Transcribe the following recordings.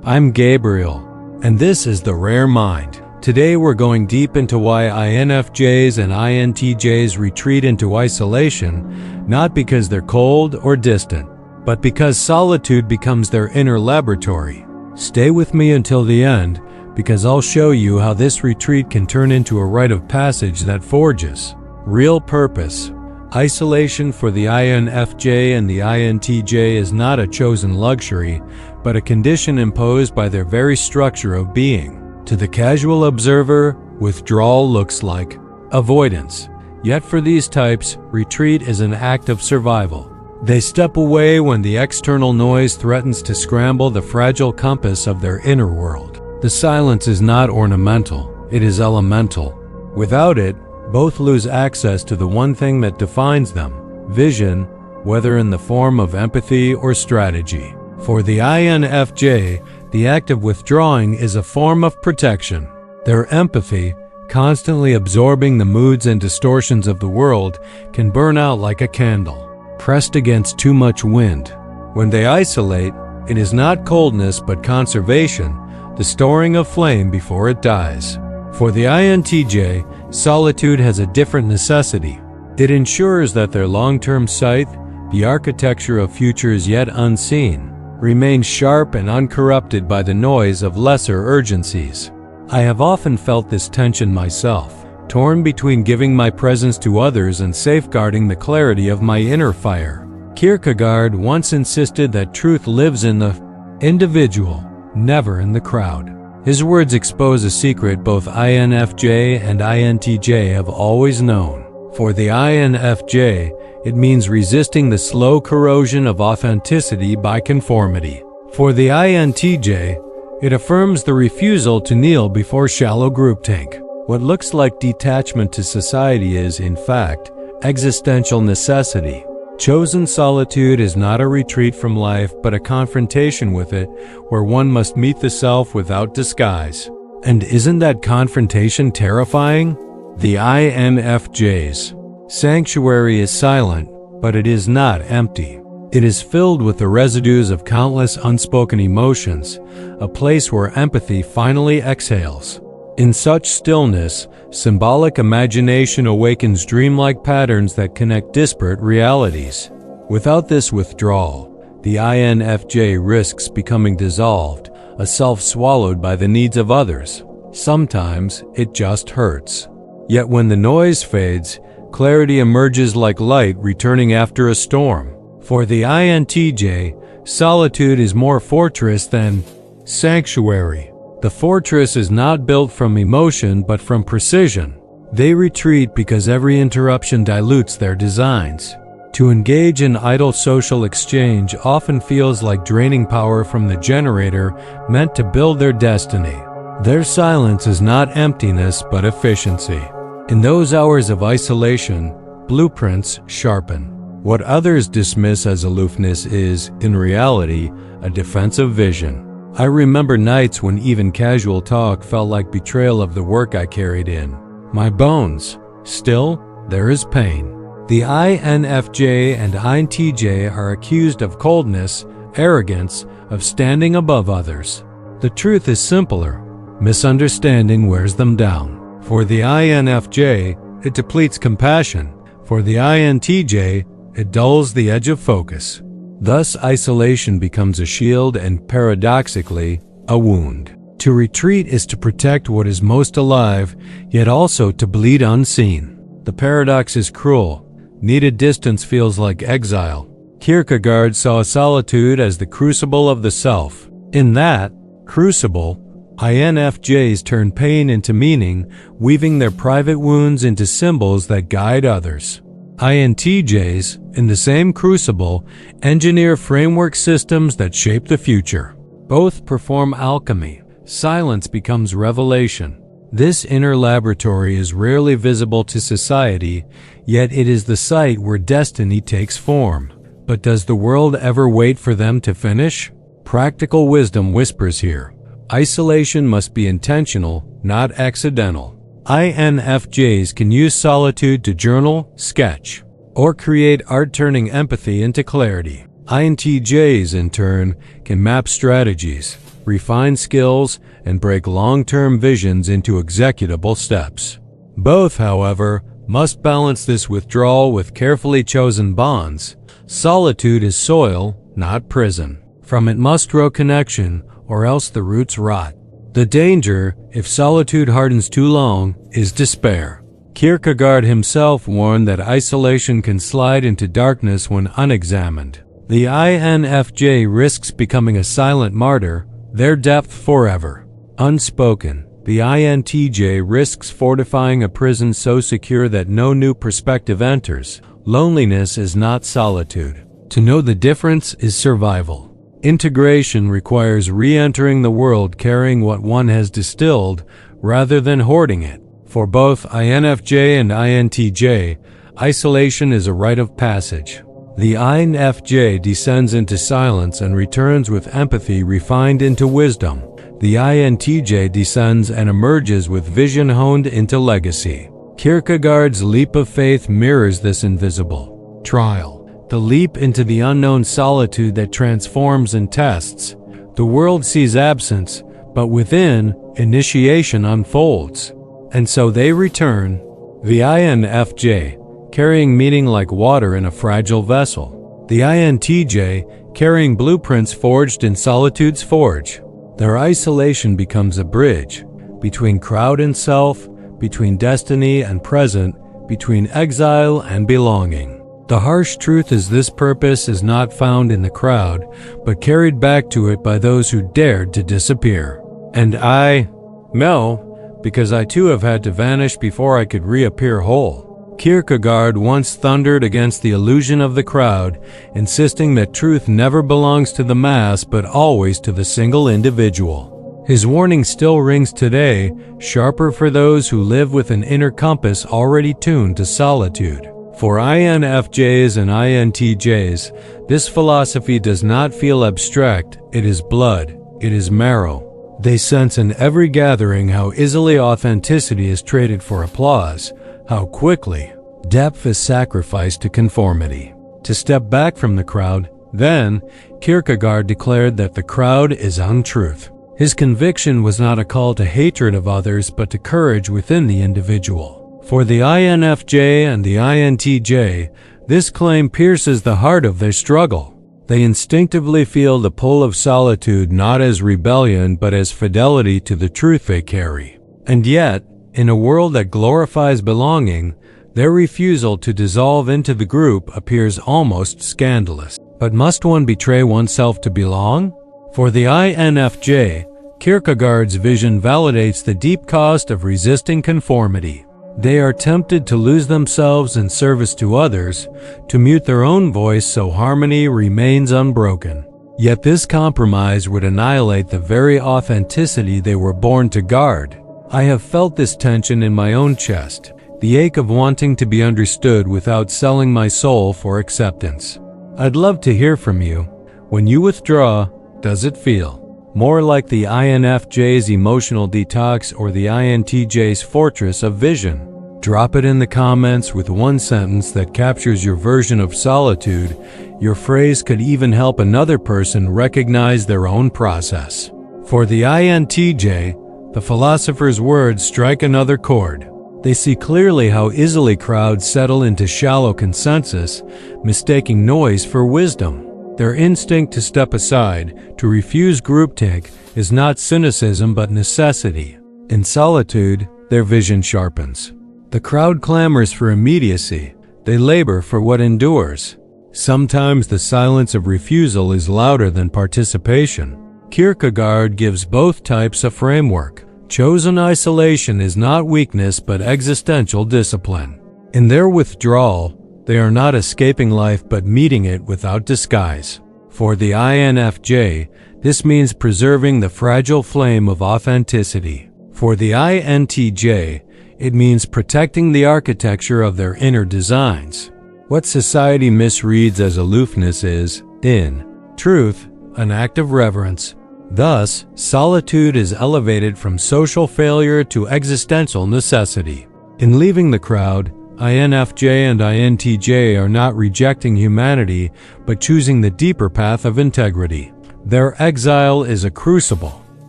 I'm Gabriel, and this is The Rare Mind. Today we're going deep into why INFJs and INTJs retreat into isolation, not because they're cold or distant, but because solitude becomes their inner laboratory. Stay with me until the end, because I'll show you how this retreat can turn into a rite of passage that forges real purpose. Isolation for the INFJ and the INTJ is not a chosen luxury, but a condition imposed by their very structure of being. To the casual observer, withdrawal looks like avoidance. Yet for these types, retreat is an act of survival. They step away when the external noise threatens to scramble the fragile compass of their inner world. The silence is not ornamental, it is elemental. Without it, both lose access to the one thing that defines them, vision, whether in the form of empathy or strategy. For the INFJ, the act of withdrawing is a form of protection. Their empathy, constantly absorbing the moods and distortions of the world, can burn out like a candle, pressed against too much wind. When they isolate, it is not coldness but conservation, the storing of flame before it dies. For the INTJ, solitude has a different necessity. It ensures that their long-term sight, the architecture of futures yet unseen, remains sharp and uncorrupted by the noise of lesser urgencies. I have often felt this tension myself, torn between giving my presence to others and safeguarding the clarity of my inner fire. Kierkegaard once insisted that truth lives in the individual, never in the crowd. His words expose a secret both INFJ and INTJ have always known. For the INFJ, it means resisting the slow corrosion of authenticity by conformity. For the INTJ, it affirms the refusal to kneel before shallow groupthink. What looks like detachment to society is, in fact, existential necessity. Chosen solitude is not a retreat from life, but a confrontation with it, where one must meet the self without disguise. And isn't that confrontation terrifying? The INFJ's sanctuary is silent, but it is not empty. It is filled with the residues of countless unspoken emotions, a place where empathy finally exhales. In such stillness, symbolic imagination awakens dreamlike patterns that connect disparate realities. Without this withdrawal, the INFJ risks becoming dissolved, a self swallowed by the needs of others. Sometimes it just hurts. Yet when the noise fades, clarity emerges like light returning after a storm. For the INTJ, solitude is more fortress than sanctuary. The fortress is not built from emotion but from precision. They retreat because every interruption dilutes their designs. To engage in idle social exchange often feels like draining power from the generator meant to build their destiny. Their silence is not emptiness but efficiency. In those hours of isolation, blueprints sharpen. What others dismiss as aloofness is, in reality, a defensive vision. I remember nights when even casual talk felt like betrayal of the work I carried in my bones. Still, there is pain. The INFJ and INTJ are accused of coldness, arrogance, of standing above others. The truth is simpler. Misunderstanding wears them down. For the INFJ, it depletes compassion. For the INTJ, it dulls the edge of focus. Thus, isolation becomes a shield and, paradoxically, a wound. To retreat is to protect what is most alive, yet also to bleed unseen. The paradox is cruel. Needed distance feels like exile. Kierkegaard saw solitude as the crucible of the self. In that crucible, INFJs turn pain into meaning, weaving their private wounds into symbols that guide others. INTJs, in the same crucible, engineer framework systems that shape the future. Both perform alchemy. Silence becomes revelation. This inner laboratory is rarely visible to society, yet it is the site where destiny takes form. But does the world ever wait for them to finish? Practical wisdom whispers here. Isolation must be intentional, not accidental. INFJs can use solitude to journal, sketch, or create art, turning empathy into clarity. INTJs, in turn, can map strategies, refine skills, and break long-term visions into executable steps. Both, however, must balance this withdrawal with carefully chosen bonds. Solitude is soil, not prison. From it must grow connection, or else the roots rot. The danger, if solitude hardens too long, is despair. Kierkegaard himself warned that isolation can slide into darkness when unexamined. The INFJ risks becoming a silent martyr, their depth forever unspoken. The INTJ risks fortifying a prison so secure that no new perspective enters. Loneliness is not solitude. To know the difference is survival. Integration requires re-entering the world carrying what one has distilled, rather than hoarding it. For both INFJ and INTJ, isolation is a rite of passage. The INFJ descends into silence and returns with empathy refined into wisdom. The INTJ descends and emerges with vision honed into legacy. Kierkegaard's leap of faith mirrors this invisible trial, the leap into the unknown solitude that transforms and tests. The world sees absence, but within, initiation unfolds. And so they return, the INFJ, carrying meaning like water in a fragile vessel. The INTJ, carrying blueprints forged in solitude's forge. Their isolation becomes a bridge between crowd and self, between destiny and present, between exile and belonging. The harsh truth is this purpose is not found in the crowd, but carried back to it by those who dared to disappear. And I know, because I too have had to vanish before I could reappear whole. Kierkegaard once thundered against the illusion of the crowd, insisting that truth never belongs to the mass but always to the single individual. His warning still rings today, sharper for those who live with an inner compass already tuned to solitude. For INFJs and INTJs, this philosophy does not feel abstract, it is blood, it is marrow. They sense in every gathering how easily authenticity is traded for applause, how quickly depth is sacrificed to conformity. To step back from the crowd, then, Kierkegaard declared that the crowd is untruth. His conviction was not a call to hatred of others but to courage within the individual. For the INFJ and the INTJ, this claim pierces the heart of their struggle. They instinctively feel the pull of solitude not as rebellion but as fidelity to the truth they carry. And yet, in a world that glorifies belonging, their refusal to dissolve into the group appears almost scandalous. But must one betray oneself to belong? For the INFJ, Kierkegaard's vision validates the deep cost of resisting conformity. They are tempted to lose themselves in service to others, to mute their own voice so harmony remains unbroken. Yet this compromise would annihilate the very authenticity they were born to guard. I have felt this tension in my own chest, the ache of wanting to be understood without selling my soul for acceptance. I'd love to hear from you. When you withdraw, does it feel more like the INFJ's emotional detox or the INTJ's fortress of vision? Drop it in the comments with one sentence that captures your version of solitude. Your phrase could even help another person recognize their own process. For the INTJ, the philosopher's words strike another chord. They see clearly how easily crowds settle into shallow consensus, mistaking noise for wisdom. Their instinct to step aside, to refuse groupthink, is not cynicism but necessity. In solitude, their vision sharpens. The crowd clamors for immediacy. They labor for what endures. Sometimes the silence of refusal is louder than participation. Kierkegaard gives both types a framework. Chosen isolation is not weakness but existential discipline. In their withdrawal, they are not escaping life but meeting it without disguise. For the INFJ, this means preserving the fragile flame of authenticity. For the INTJ, it means protecting the architecture of their inner designs. What society misreads as aloofness is, in truth, an act of reverence. Thus, solitude is elevated from social failure to existential necessity. In leaving the crowd, INFJ and INTJ are not rejecting humanity, but choosing the deeper path of integrity. Their exile is a crucible,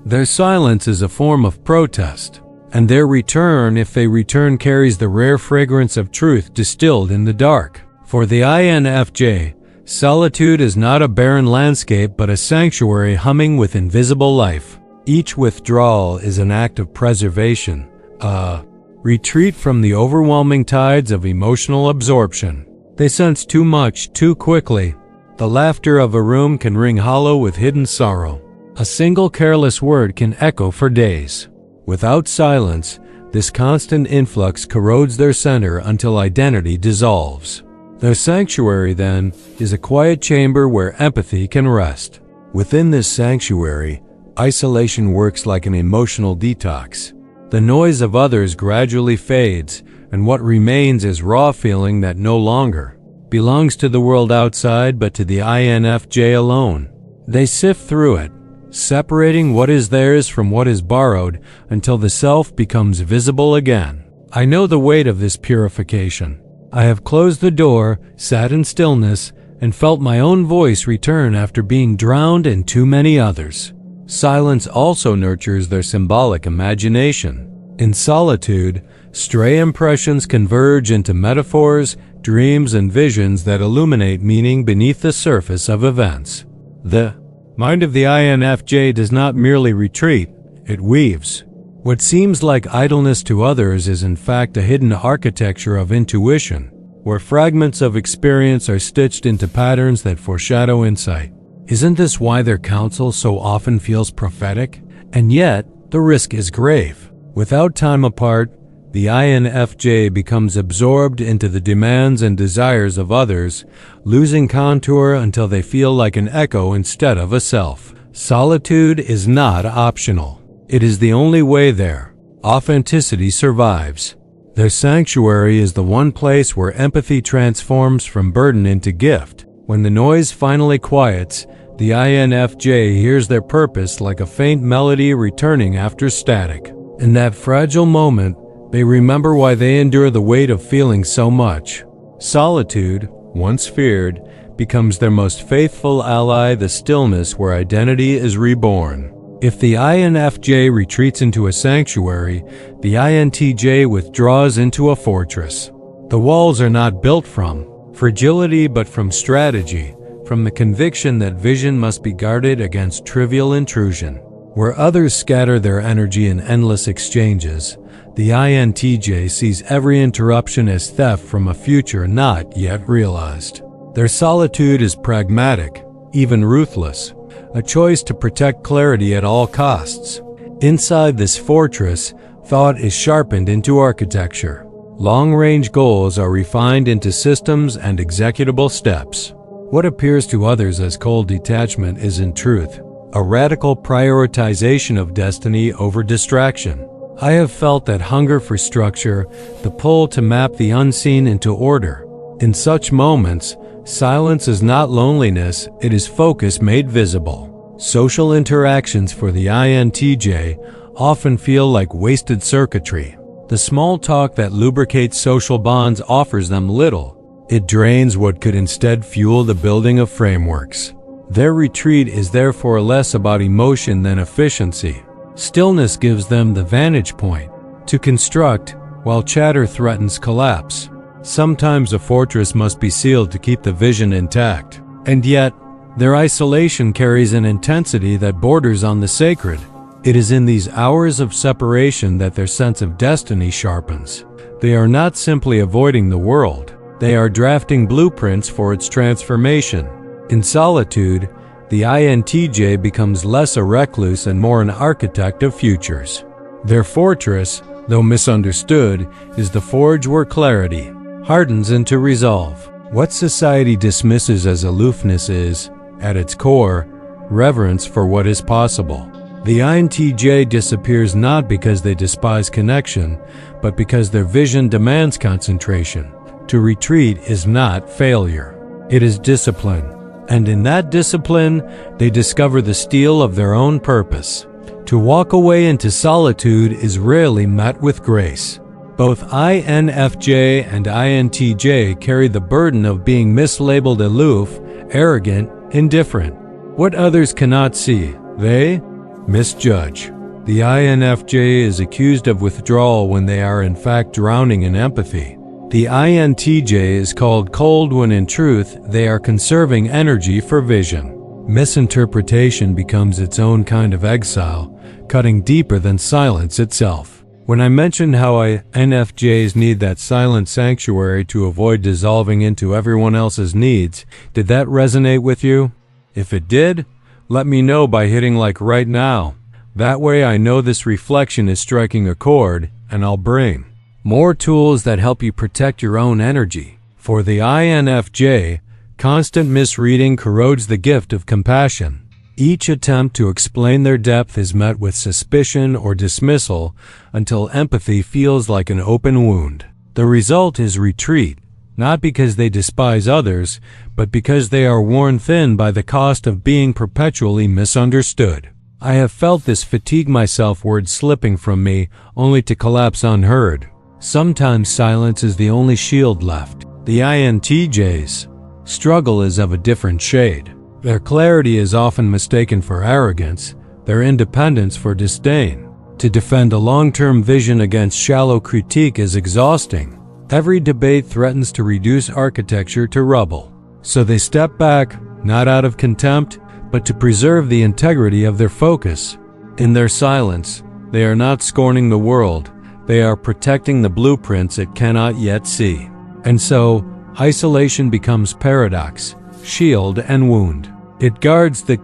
Their silence is a form of protest, and their return, if they return, carries the rare fragrance of truth distilled in the dark. For the INFJ, solitude is not a barren landscape but a sanctuary humming with invisible life. Each withdrawal is an act of preservation, a retreat from the overwhelming tides of emotional absorption. They sense too much too quickly. The laughter of a room can ring hollow with hidden sorrow. A single careless word can echo for days. Without silence, this constant influx corrodes their center until identity dissolves. Their sanctuary, then, is a quiet chamber where empathy can rest. Within this sanctuary, isolation works like an emotional detox. The noise of others gradually fades, and what remains is raw feeling that no longer belongs to the world outside but to the INFJ alone. They sift through it, separating what is theirs from what is borrowed until the self becomes visible again. I know the weight of this purification. I have closed the door, sat in stillness, and felt my own voice return after being drowned in too many others. Silence also nurtures their symbolic imagination. In solitude, stray impressions converge into metaphors, dreams, and visions that illuminate meaning beneath the surface of events. The mind of the INFJ does not merely retreat, it weaves. What seems like idleness to others is in fact a hidden architecture of intuition, where fragments of experience are stitched into patterns that foreshadow insight. Isn't this why their counsel so often feels prophetic? And yet, the risk is grave. Without time apart, the INFJ becomes absorbed into the demands and desires of others, losing contour until they feel like an echo instead of a self. Solitude is not optional. It is the only way there. Authenticity survives. Their sanctuary is the one place where empathy transforms from burden into gift. When the noise finally quiets, the INFJ hears their purpose like a faint melody returning after static. In that fragile moment, they remember why they endure the weight of feeling so much. Solitude, once feared, becomes their most faithful ally, the stillness where identity is reborn. If the INFJ retreats into a sanctuary, the INTJ withdraws into a fortress. The walls are not built from fragility but from strategy, from the conviction that vision must be guarded against trivial intrusion. Where others scatter their energy in endless exchanges, the INTJ sees every interruption as theft from a future not yet realized. Their solitude is pragmatic, even ruthless, a choice to protect clarity at all costs. Inside this fortress, thought is sharpened into architecture. Long-range goals are refined into systems and executable steps. What appears to others as cold detachment is in truth a radical prioritization of destiny over distraction. I have felt that hunger for structure, the pull to map the unseen into order. In such moments, silence is not loneliness, it is focus made visible. Social interactions for the INTJ often feel like wasted circuitry. The small talk that lubricates social bonds offers them little. It drains what could instead fuel the building of frameworks. Their retreat is therefore less about emotion than efficiency. Stillness gives them the vantage point to construct, while chatter threatens collapse. Sometimes a fortress must be sealed to keep the vision intact. And yet, their isolation carries an intensity that borders on the sacred. It is in these hours of separation that their sense of destiny sharpens. They are not simply avoiding the world. They are drafting blueprints for its transformation. In solitude, the INTJ becomes less a recluse and more an architect of futures. Their fortress, though misunderstood, is the forge where clarity hardens into resolve. What society dismisses as aloofness is, at its core, reverence for what is possible. The INTJ disappears not because they despise connection, but because their vision demands concentration. To retreat is not failure. It is discipline. And in that discipline, they discover the steel of their own purpose. To walk away into solitude is rarely met with grace. Both INFJ and INTJ carry the burden of being mislabeled aloof, arrogant, indifferent. What others cannot see, they Misjudge. The INFJ is accused of withdrawal when they are in fact drowning in empathy. The INTJ is called cold when in truth they are conserving energy for vision. Misinterpretation becomes its own kind of exile, cutting deeper than silence itself. When I mentioned how INFJs need that silent sanctuary to avoid dissolving into everyone else's needs, did that resonate with you? If it did, let me know by hitting like right now. That way I know this reflection is striking a chord, and I'll bring more tools that help you protect your own energy. For the INFJ, constant misreading corrodes the gift of compassion. Each attempt to explain their depth is met with suspicion or dismissal until empathy feels like an open wound. The result is retreat, not because they despise others, but because they are worn thin by the cost of being perpetually misunderstood. I have felt this fatigue myself, words slipping from me, only to collapse unheard. Sometimes silence is the only shield left. The INTJ's struggle is of a different shade. Their clarity is often mistaken for arrogance, their independence for disdain. To defend a long-term vision against shallow critique is exhausting. Every debate threatens to reduce architecture to rubble. So they step back, not out of contempt, but to preserve the integrity of their focus. In their silence, they are not scorning the world, they are protecting the blueprints it cannot yet see. And so, isolation becomes paradox, shield and wound. It guards the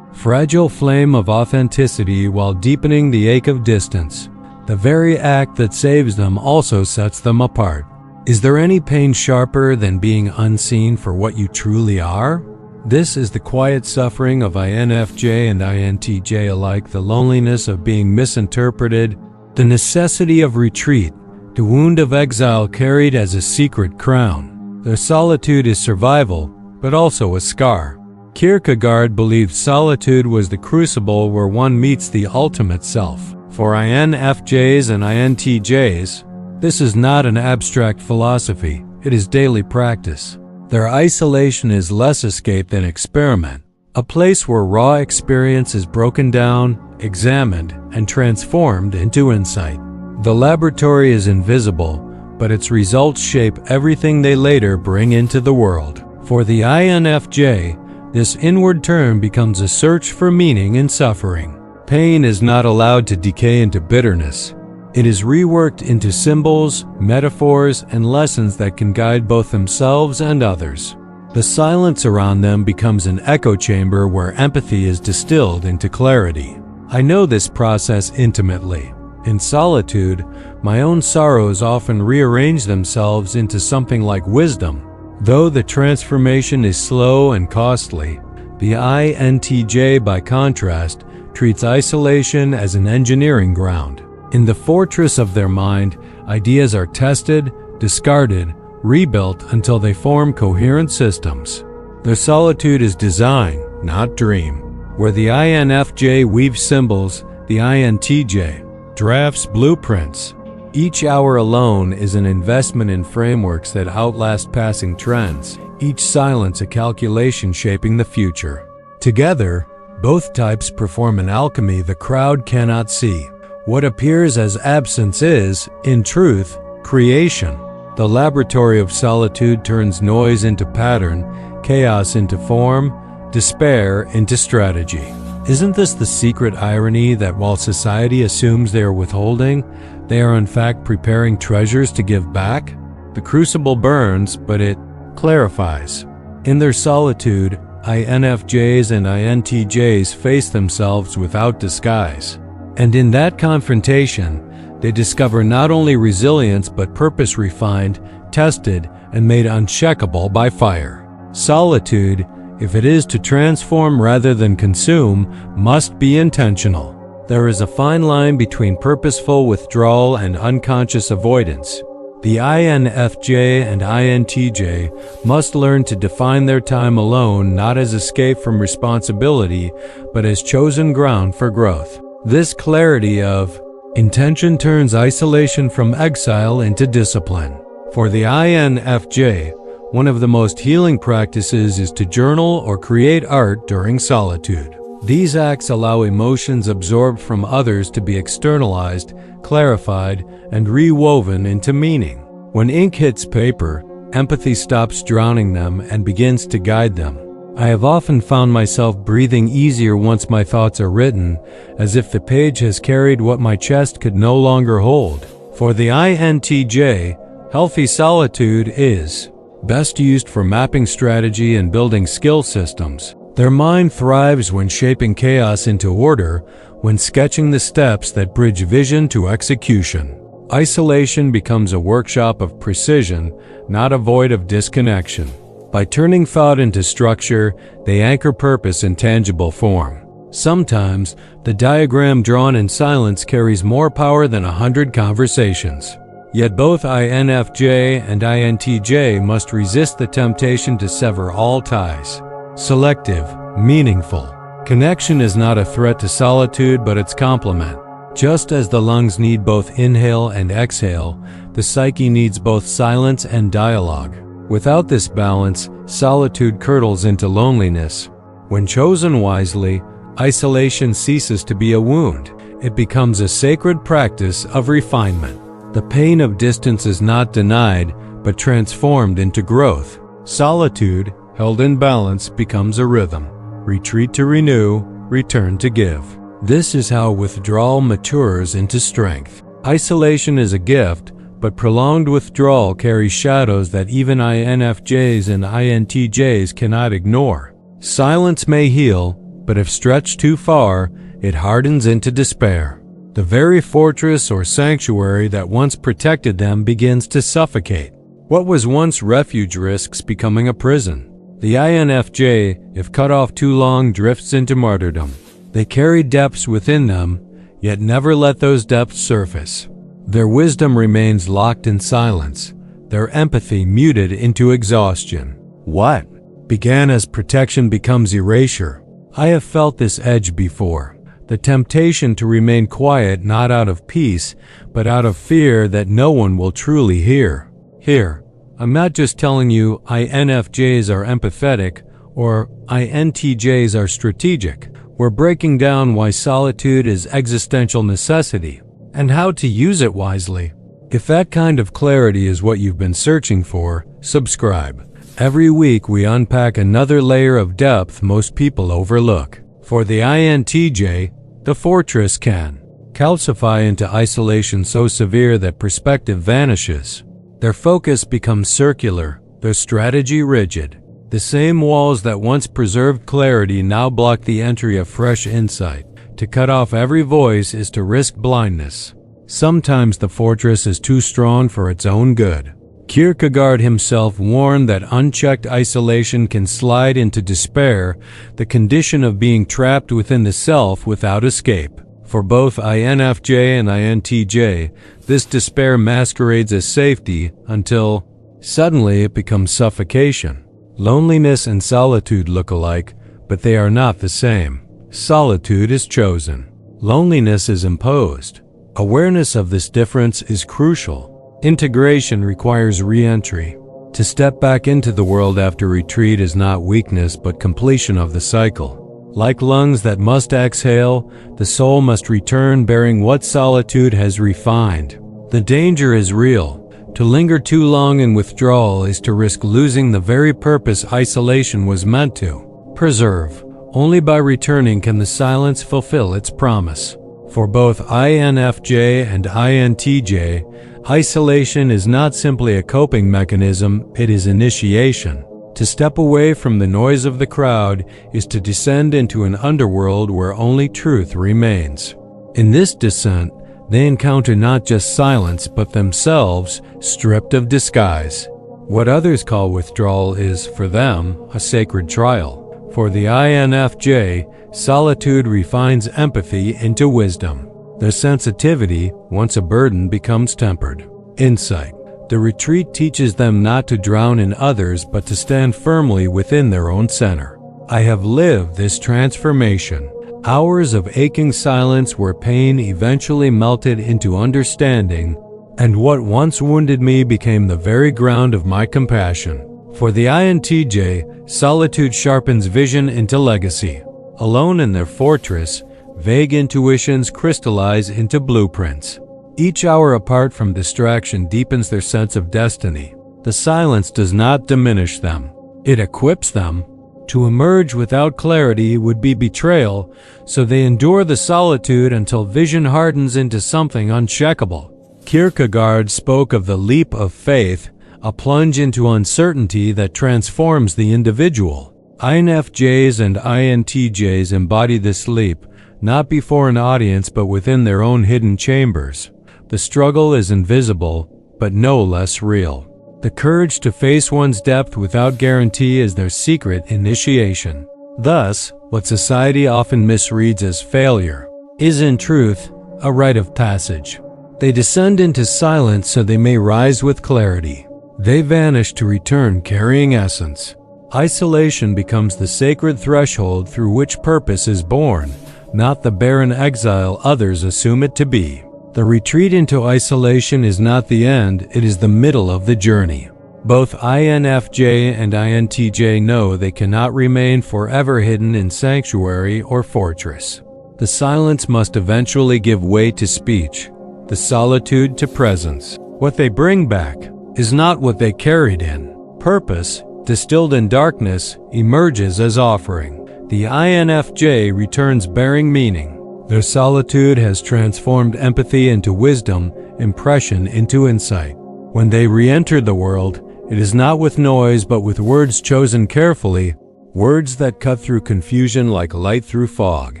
fragile flame of authenticity while deepening the ache of distance. The very act that saves them also sets them apart. Is there any pain sharper than being unseen for what you truly are? This is the quiet suffering of INFJ and INTJ alike, the loneliness of being misinterpreted, the necessity of retreat, the wound of exile carried as a secret crown. Their solitude is survival, but also a scar. Kierkegaard believed solitude was the crucible where one meets the ultimate self. For INFJs and INTJs, this is not an abstract philosophy, it is daily practice. Their isolation is less escape than experiment, a place where raw experience is broken down, examined, and transformed into insight. The laboratory is invisible, but its results shape everything they later bring into the world. For the INFJ, this inward turn becomes a search for meaning in suffering. Pain is not allowed to decay into bitterness. It is reworked into symbols, metaphors, and lessons that can guide both themselves and others. The silence around them becomes an echo chamber where empathy is distilled into clarity. I know this process intimately. In solitude, my own sorrows often rearrange themselves into something like wisdom. Though the transformation is slow and costly, the INTJ, by contrast, treats isolation as an engineering ground. In the fortress of their mind, ideas are tested, discarded, rebuilt until they form coherent systems. Their solitude is design, not dream. Where the INFJ weaves symbols, the INTJ drafts blueprints. Each hour alone is an investment in frameworks that outlast passing trends, each silence a calculation shaping the future. Together, both types perform an alchemy the crowd cannot see. What appears as absence is, in truth, creation. The laboratory of solitude turns noise into pattern, chaos into form, despair into strategy. Isn't this the secret irony that while society assumes they are withholding, they are in fact preparing treasures to give back? The crucible burns, but it clarifies. In their solitude, INFJs and INTJs face themselves without disguise. And in that confrontation, they discover not only resilience but purpose refined, tested, and made unshakable by fire. Solitude, if it is to transform rather than consume, must be intentional. There is a fine line between purposeful withdrawal and unconscious avoidance. The INFJ and INTJ must learn to define their time alone not as escape from responsibility, but as chosen ground for growth. This clarity of intention turns isolation from exile into discipline. For the INFJ, one of the most healing practices is to journal or create art during solitude. These acts allow emotions absorbed from others to be externalized, clarified, and rewoven into meaning. When ink hits paper, empathy stops drowning them and begins to guide them. I have often found myself breathing easier once my thoughts are written, as if the page has carried what my chest could no longer hold. For the INTJ, healthy solitude is best used for mapping strategy and building skill systems. Their mind thrives when shaping chaos into order, when sketching the steps that bridge vision to execution. Isolation becomes a workshop of precision, not a void of disconnection. By turning thought into structure, they anchor purpose in tangible form. Sometimes, the diagram drawn in silence carries more power than 100 conversations. Yet both INFJ and INTJ must resist the temptation to sever all ties. Selective, meaningful. Connection is not a threat to solitude, but its complement. Just as the lungs need both inhale and exhale, the psyche needs both silence and dialogue. Without this balance, solitude curdles into loneliness. When chosen wisely, isolation ceases to be a wound. It becomes a sacred practice of refinement. The pain of distance is not denied, but transformed into growth. Solitude, held in balance, becomes a rhythm. Retreat to renew, return to give. This is how withdrawal matures into strength. Isolation is a gift, but prolonged withdrawal carries shadows that even INFJs and INTJs cannot ignore. Silence may heal, but if stretched too far, it hardens into despair. The very fortress or sanctuary that once protected them begins to suffocate. What was once refuge risks becoming a prison. The INFJ, if cut off too long, drifts into martyrdom. They carry depths within them, yet never let those depths surface. Their wisdom remains locked in silence, their empathy muted into exhaustion. What began as protection becomes erasure. I have felt this edge before. The temptation to remain quiet not out of peace, but out of fear that no one will truly hear. Here, I'm not just telling you INFJs are empathetic or INTJs are strategic. We're breaking down why solitude is existential necessity and how to use it wisely. If that kind of clarity is what you've been searching for, subscribe. Every week we unpack another layer of depth most people overlook. For the INTJ, the fortress can calcify into isolation so severe that perspective vanishes. Their focus becomes circular, their strategy rigid. The same walls that once preserved clarity now block the entry of fresh insight. To cut off every voice is to risk blindness. Sometimes the fortress is too strong for its own good. Kierkegaard himself warned that unchecked isolation can slide into despair, the condition of being trapped within the self without escape. For both INFJ and INTJ, this despair masquerades as safety until suddenly it becomes suffocation. Loneliness and solitude look alike, but they are not the same. Solitude is chosen. Loneliness is imposed. Awareness of this difference is crucial. Integration requires re-entry. To step back into the world after retreat is not weakness but completion of the cycle. Like lungs that must exhale, the soul must return bearing what solitude has refined. The danger is real. To linger too long in withdrawal is to risk losing the very purpose isolation was meant to preserve. Only by returning can the silence fulfill its promise. For both INFJ and INTJ, isolation is not simply a coping mechanism, it is initiation. To step away from the noise of the crowd is to descend into an underworld where only truth remains. In this descent, they encounter not just silence but themselves, stripped of disguise. What others call withdrawal is, for them, a sacred trial. For the INFJ, solitude refines empathy into wisdom. Their sensitivity, once a burden, becomes tempered. Insight. The retreat teaches them not to drown in others but to stand firmly within their own center. I have lived this transformation. Hours of aching silence where pain eventually melted into understanding, and what once wounded me became the very ground of my compassion. For the INTJ, solitude sharpens vision into legacy. Alone in their fortress, vague intuitions crystallize into blueprints. Each hour apart from distraction deepens their sense of destiny. The silence does not diminish them. It equips them. To emerge without clarity would be betrayal, so they endure the solitude until vision hardens into something uncheckable. Kierkegaard spoke of the leap of faith, a plunge into uncertainty that transforms the individual. INFJs and INTJs embody this leap, not before an audience but within their own hidden chambers. The struggle is invisible, but no less real. The courage to face one's depth without guarantee is their secret initiation. Thus, what society often misreads as failure is in truth a rite of passage. They descend into silence so they may rise with clarity. They vanish to return carrying essence. Isolation becomes the sacred threshold through which purpose is born, not the barren exile others assume it to be. The retreat into isolation is not the end, it is the middle of the journey. Both INFJ and INTJ know they cannot remain forever hidden in sanctuary or fortress. The silence must eventually give way to speech, the solitude to presence. What they bring back is not what they carried in. Purpose, distilled in darkness, emerges as offering. The INFJ returns bearing meaning. Their solitude has transformed empathy into wisdom, impression into insight. When they re-enter the world, it is not with noise but with words chosen carefully, words that cut through confusion like light through fog.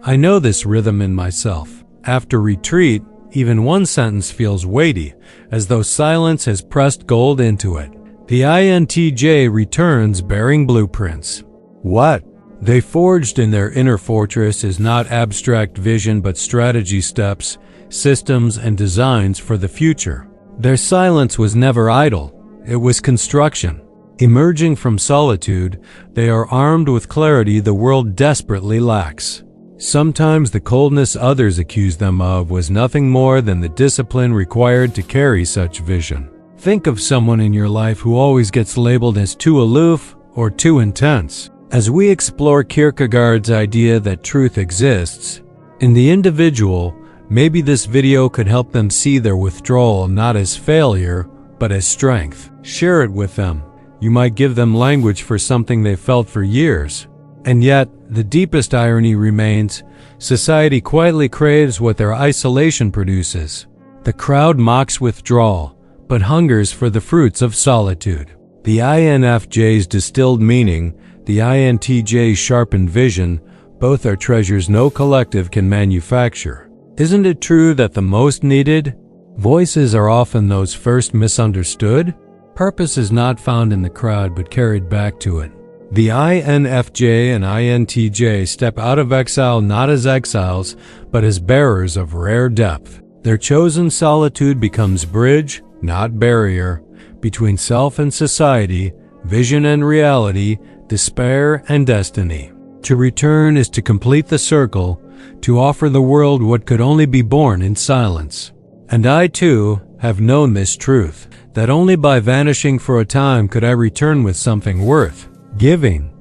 I know this rhythm in myself. After retreat, even one sentence feels weighty, as though silence has pressed gold into it. The INTJ returns bearing blueprints. What they forged in their inner fortress is not abstract vision but strategy steps, systems, and designs for the future. Their silence was never idle, it was construction. Emerging from solitude, they are armed with clarity the world desperately lacks. Sometimes the coldness others accuse them of was nothing more than the discipline required to carry such vision. Think of someone in your life who always gets labeled as too aloof or too intense. As we explore Kierkegaard's idea that truth exists in the individual, maybe this video could help them see their withdrawal not as failure, but as strength. Share it with them. You might give them language for something they felt for years. And yet, the deepest irony remains, society quietly craves what their isolation produces. The crowd mocks withdrawal, but hungers for the fruits of solitude. The INFJ's distilled meaning, the INTJ's sharpened vision, both are treasures no collective can manufacture. Isn't it true that the most needed voices are often those first misunderstood? Purpose is not found in the crowd but carried back to it. The INFJ and INTJ step out of exile not as exiles, but as bearers of rare depth. Their chosen solitude becomes bridge, not barrier, between self and society, vision and reality, despair and destiny. To return is to complete the circle, to offer the world what could only be born in silence. And I too have known this truth, that only by vanishing for a time could I return with something worth giving.